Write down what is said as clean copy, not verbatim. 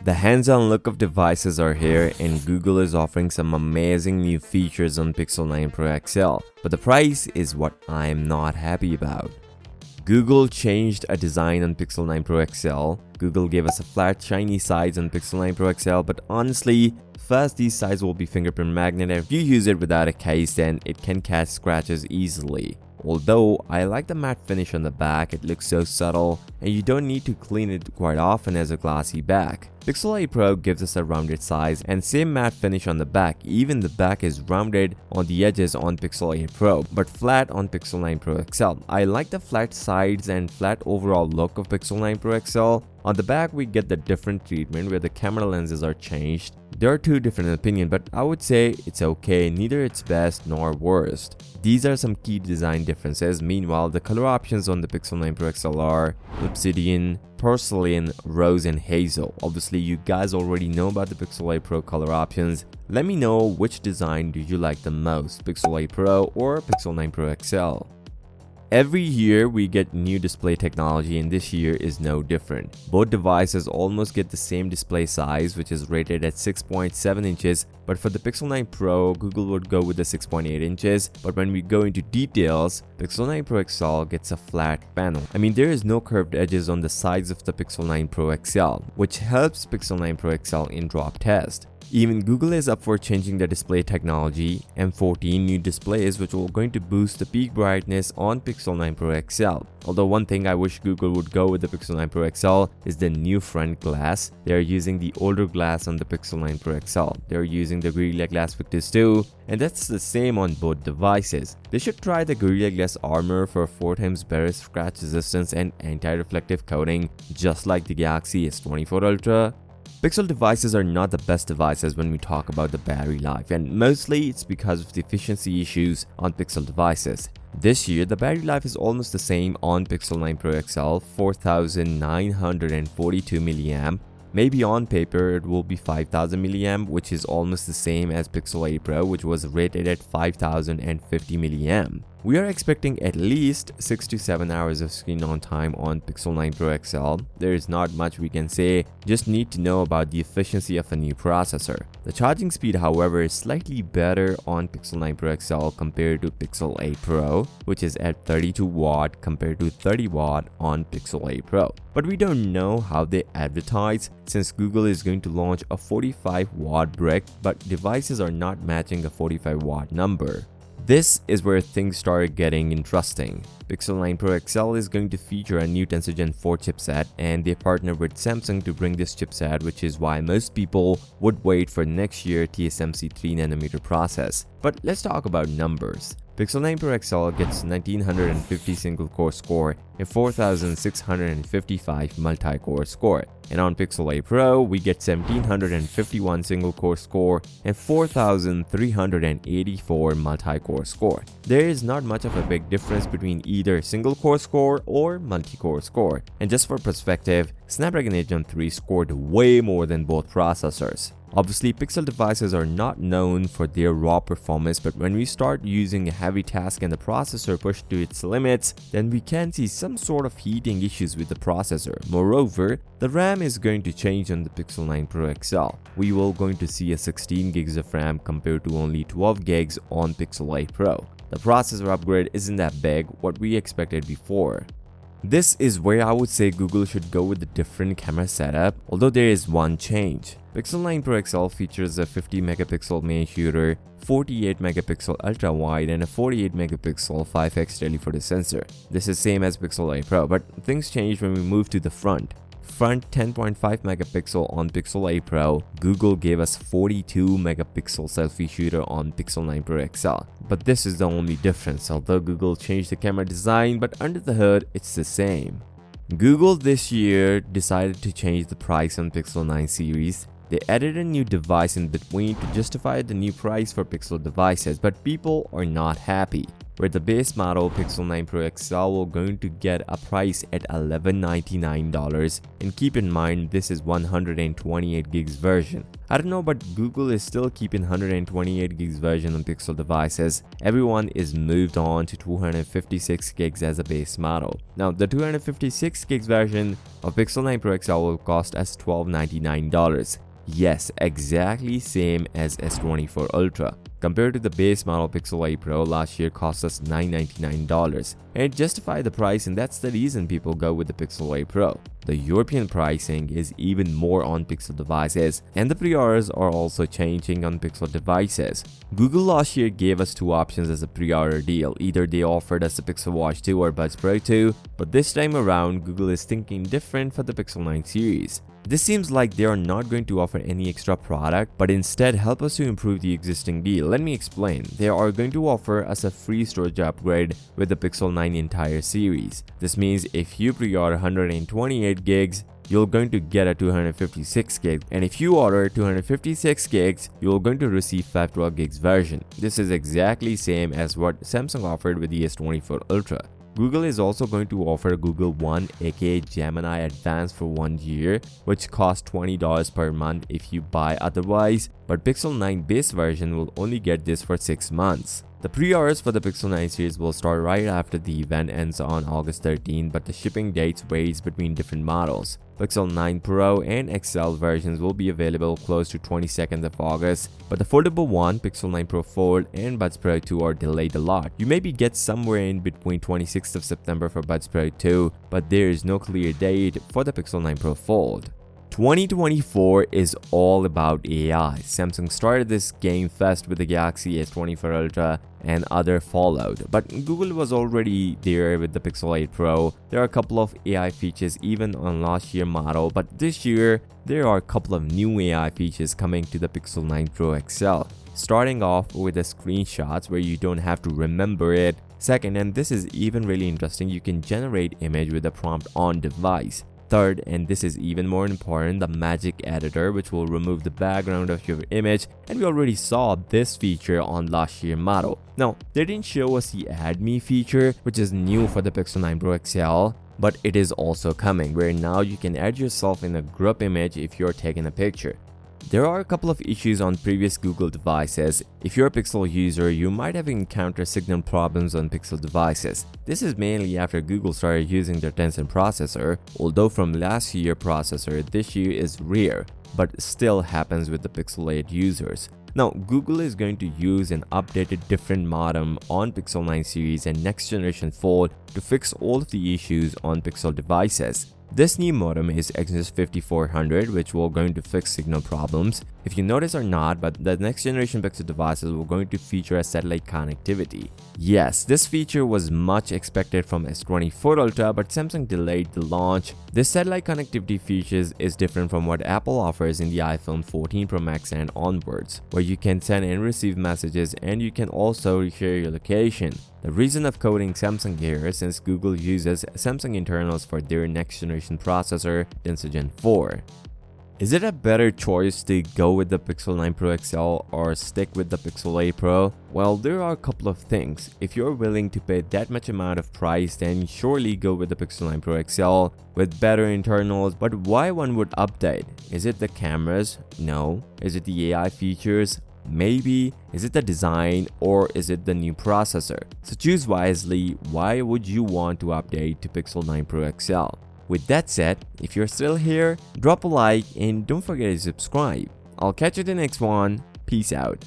The hands-on look of devices are here, and Google is offering some amazing new features on Pixel 9 Pro XL, but the price is what I'm not happy about. Google changed a design on Pixel 9 Pro XL. Google gave us a flat, shiny sides on Pixel 9 Pro XL, but honestly, first these sides will be fingerprint magnet, and if you use it without a case, then it can catch scratches easily. Although I like the matte finish on the back, it looks so subtle and you don't need to clean it quite often as a glossy back. Pixel 8 Pro gives us a rounded size and same matte finish on the back, even the back is rounded on the edges on Pixel 8 Pro but flat on Pixel 9 Pro XL. I like the flat sides and flat overall look of Pixel 9 Pro XL. On the back we get the different treatment where the camera lenses are changed. There are two different opinions, but I would say it's okay, neither it's best nor worst. These are some key design differences. Meanwhile, the color options on the Pixel 9 Pro XL are Obsidian, Porcelain, Rose and Hazel. Obviously, you guys already know about the Pixel 8 Pro color options. Let me know which design do you like the most, Pixel 8 Pro or Pixel 9 Pro XL. Every year we get new display technology and this year is no different. Both devices almost get the same display size, which is rated at 6.7 inches, but for the Pixel 9 Pro, Google would go with the 6.8 inches, but when we go into details, Pixel 9 Pro XL gets a flat panel. I mean, there is no curved edges on the sides of the Pixel 9 Pro XL, which helps Pixel 9 Pro XL in drop test. Even Google is up for changing the display technology and 14 new displays which will going to boost the peak brightness on Pixel 9 Pro XL. Although one thing I wish Google would go with the Pixel 9 Pro XL is the new front glass. They are using the older glass on the Pixel 9 Pro XL. They are using the Gorilla Glass Victus 2 and that's the same on both devices. They should try the Gorilla Glass Armor for 4 times better scratch resistance and anti-reflective coating just like the Galaxy S24 Ultra. Pixel devices are not the best devices when we talk about the battery life, and mostly it's because of the efficiency issues on Pixel devices. This year, the battery life is almost the same on Pixel 9 Pro XL, 4942 mAh. Maybe on paper it will be 5000 mAh, which is almost the same as Pixel 8 Pro, which was rated at 5050 mAh. We are expecting at least 6 to 7 hours of screen on time on Pixel 9 Pro XL. There is not much we can say, just need to know about the efficiency of a new processor. The charging speed, however, is slightly better on Pixel 9 Pro XL compared to Pixel 8 Pro, which is at 32 watt compared to 30 watt on Pixel 8 Pro. But we don't know how they advertise since Google is going to launch a 45 watt brick, but devices are not matching a 45 watt number. This is where things start getting interesting. Pixel 9 Pro XL is going to feature a new Tensor Gen 4 chipset and they partner with Samsung to bring this chipset, which is why most people would wait for next year TSMC 3nm process. But let's talk about numbers. Pixel 9 Pro XL gets 1950 single-core score and 4655 multi-core score. And on Pixel 8 Pro, we get 1751 single-core score and 4384 multi-core score. There is not much of a big difference between either single-core score or multi-core score. And just for perspective, Snapdragon 8 Gen 3 scored way more than both processors. Obviously, Pixel devices are not known for their raw performance, but when we start using a heavy task and the processor pushed to its limits, then we can see some sort of heating issues with the processor. Moreover, the RAM is going to change on the Pixel 9 Pro XL. We will going to see a 16 gigs of RAM compared to only 12 gigs on Pixel 8 Pro. The processor upgrade isn't that big, what we expected before. This is where I would say Google should go with a different camera setup, although there is one change. Pixel 9 Pro XL features a 50 megapixel main shooter, 48 megapixel ultra wide and a 48 megapixel 5x telephoto sensor. This is same as Pixel 8 Pro, but things change when we move to the front. Front 10.5 megapixel on Pixel 8 Pro, Google gave us 42 megapixel selfie shooter on Pixel 9 Pro XL. But this is the only difference, although Google changed the camera design, but under the hood it's the same. Google this year decided to change the price on Pixel 9 series. They added a new device in between to justify the new price for Pixel devices, but people are not happy. where the base model Pixel 9 Pro XL will going to get a price at $1199, and keep in mind this is 128 gigs version. I don't know, but Google is still keeping 128 gigs version on Pixel devices. Everyone is moved on to 256 gigs as a base model. Now the 256 gigs version of Pixel 9 Pro XL will cost us $1299. Yes, exactly same as S24 Ultra. Compared to the base model Pixel 8 Pro last year cost us $999, and it justified the price, and that's the reason people go with the Pixel 8 Pro. The European pricing is even more on Pixel devices, and the pre-orders are also changing on Pixel devices. Google last year gave us two options as a pre-order deal. Either they offered us the Pixel Watch 2 or Buds Pro 2, but this time around Google is thinking different for the Pixel 9 series. This seems like they are not going to offer any extra product, but instead help us to improve the existing deal. Let me explain. They are going to offer us a free storage upgrade with the Pixel 9 entire series. This means if you pre-order 128 gigs, you're going to get a 256 gigs, and if you order 256 gigs, you're going to receive 512 gigs version. This is exactly same as what Samsung offered with the S24 Ultra. Google is also going to offer Google One aka Gemini Advanced for 1 year, which costs $20 per month if you buy otherwise, but Pixel 9 base version will only get this for 6 months. The pre-orders for the Pixel 9 series will start right after the event ends on August 13, but the shipping dates varies between different models. Pixel 9 Pro and XL versions will be available close to 22nd of August, but the foldable one, Pixel 9 Pro Fold and Buds Pro 2 are delayed a lot. You maybe get somewhere in between 26th of September for Buds Pro 2, but there is no clear date for the Pixel 9 Pro Fold. 2024 is all about AI. Samsung started this game fest with the Galaxy S24 Ultra and other followed, but Google was already there with the Pixel 8 Pro. There are a couple of AI features even on last year model, but this year there are a couple of new AI features coming to the Pixel 9 Pro XL. Starting off with the screenshots where you don't have to remember it. Second, and this is even really interesting, you can generate image with a prompt on device. Third, and this is even more important, the magic editor, which will remove the background of your image, and we already saw this feature on last year model. Now, they didn't show us the Add Me feature, which is new for the Pixel 9 Pro XL, but it is also coming, where now you can add yourself in a group image if you're taking a picture. There are a couple of issues on previous Google devices. If you're a Pixel user, you might have encountered signal problems on Pixel devices. This is mainly after Google started using their Tensor processor, although from last year's processor, this year is rare, but still happens with the Pixel 8 users. Now, Google is going to use an updated different modem on Pixel 9 series and next generation Fold to fix all of the issues on Pixel devices. This new modem is Exynos 5400, which will going to fix signal problems. If you notice or not, but the next generation Pixel devices will going to feature a satellite connectivity. Yes, this feature was much expected from S24 Ultra, but Samsung delayed the launch. This satellite connectivity features is different from what Apple offers in the iPhone 14 Pro Max and onwards, where you can send and receive messages and you can also share your location. The reason of coding Samsung here, since Google uses Samsung internals for their next generation processor, Tensor Gen 4. Is it a better choice to go with the Pixel 9 Pro XL or stick with the Pixel 8 Pro? Well, there are a couple of things. If you're willing to pay that much amount of price, then surely go with the Pixel 9 Pro XL with better internals. But why one would update? Is it the cameras? No. Is it the AI features? Maybe. Is it the design, or is it the new processor? So choose wisely. Why would you want to update to Pixel 9 Pro XL? With that said, if you're still here, drop a like and don't forget to subscribe. I'll catch you in the next one. Peace out.